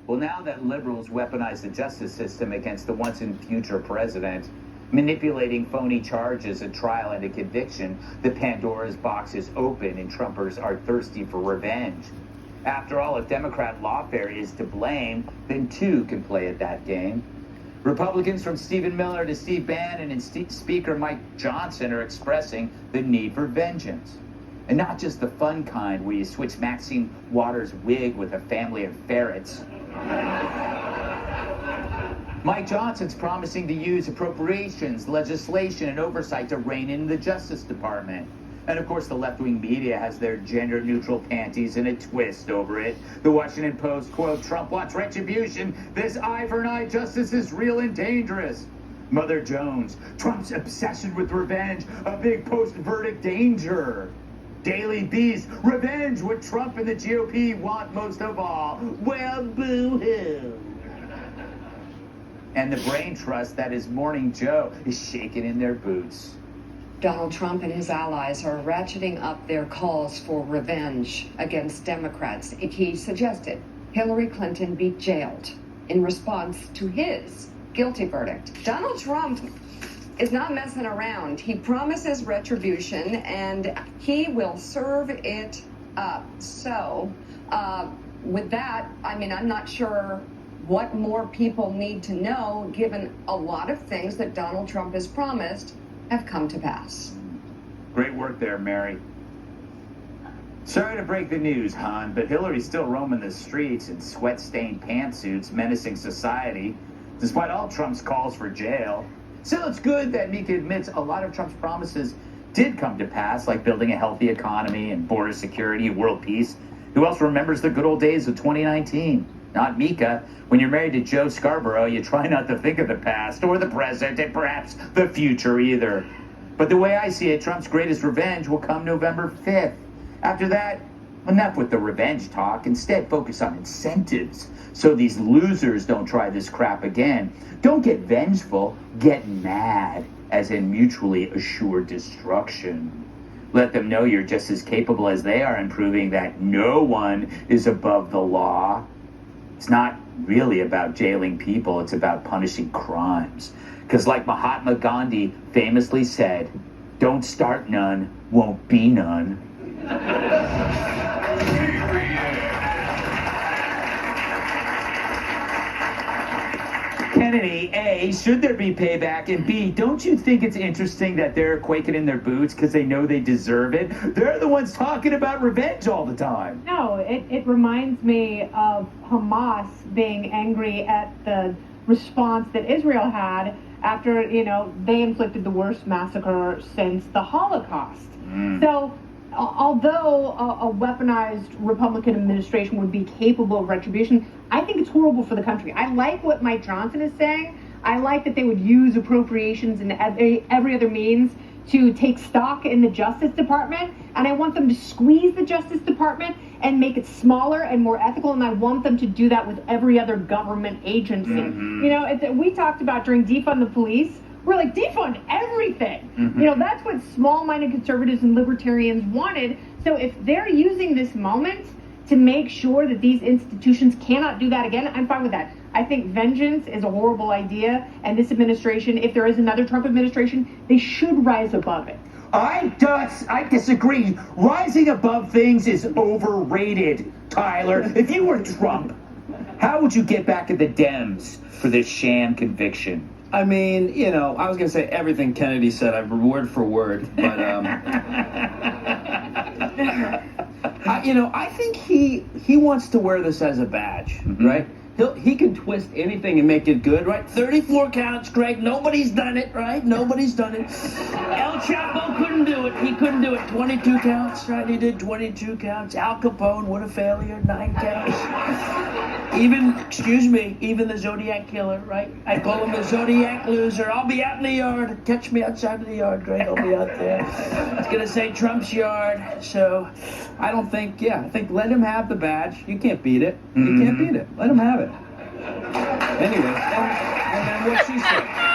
Well, now that liberals weaponize the justice system against the once and future president, manipulating phony charges at trial and a conviction, the Pandora's box is open and Trumpers are thirsty for revenge. After all, if Democrat lawfare is to blame, then two can play at that game. Republicans from Stephen Miller to Steve Bannon and Speaker Mike Johnson are expressing the need for vengeance. And not just the fun kind where you switch Maxine Waters' wig with a family of ferrets. Mike Johnson's promising to use appropriations, legislation, and oversight to rein in the Justice Department. And of course, the left-wing media has their gender-neutral panties in a twist over it. The Washington Post, quote, "Trump wants retribution. This eye-for-an-eye justice is real and dangerous." Mother Jones, "Trump's obsession with revenge, a big post-verdict danger." Daily Beast, "Revenge, what Trump and the GOP want most of all." Well, boo-hoo. And the brain trust that is Morning Joe is shaking in their boots. Donald Trump and his allies are ratcheting up their calls for revenge against Democrats. He suggested Hillary Clinton be jailed in response to his guilty verdict. Donald Trump is not messing around. He promises retribution and he will serve it up. So, with that, I'm not sure what more people need to know, given a lot of things that Donald Trump has promised have come to pass. Great work there, Mary. Sorry to break the news, hon, but Hillary's still roaming the streets in sweat-stained pantsuits, menacing society, despite all Trump's calls for jail. Still, it's good that Mika admits a lot of Trump's promises did come to pass, like building a healthy economy and border security, world peace. Who else remembers the good old days of 2019? Not Mika. When you're married to Joe Scarborough, you try not to think of the past or the present and perhaps the future either. But the way I see it, Trump's greatest revenge will come November 5th. After that, enough with the revenge talk. Instead, focus on incentives so these losers don't try this crap again. Don't get vengeful, get mad, as in mutually assured destruction. Let them know you're just as capable as they are in proving that no one is above the law. It's not really about jailing people, it's about punishing crimes. Because like Mahatma Gandhi famously said, don't start none, won't be none. Kennedy, A, should there be payback? And B, don't you think it's interesting that they're quaking in their boots because they know they deserve it? They're the ones talking about revenge all the time. No, it reminds me of Hamas being angry at the response that Israel had after, they inflicted the worst massacre since the Holocaust. So, although a weaponized Republican administration would be capable of retribution, I think it's horrible for the country. I like what Mike Johnson is saying. I like that they would use appropriations and every other means to take stock in the Justice Department, and I want them to squeeze the Justice Department and make it smaller and more ethical, and I want them to do that with every other government agency. We talked about during Defund the Police, we're like, defund everything. That's what small-minded conservatives and libertarians wanted. So if they're using this moment to make sure that these institutions cannot do that again, I'm fine with that. I think vengeance is a horrible idea, and this administration, if there is another Trump administration, they should rise above it. I disagree. Rising above things is overrated, Tyler. If you were Trump, how would you get back at the Dems for this sham conviction? I mean, I was going to say everything Kennedy said, word for word, but, I think he wants to wear this as a badge, right? He can twist anything and make it good, right? 34 counts, Greg. Nobody's done it, right? Nobody's done it. El Chapo couldn't do it. He couldn't do it. 22 counts, right? He did 22 counts. Al Capone, what a failure. 9 counts. Even the Zodiac Killer, right? I call him the Zodiac Loser. I'll be out in the yard. Catch me outside of the yard, Greg. I'll be out there. It's going to say Trump's yard. So I think let him have the badge. You can't beat it. You can't beat it. Let him have it. Anyway, and then what she said.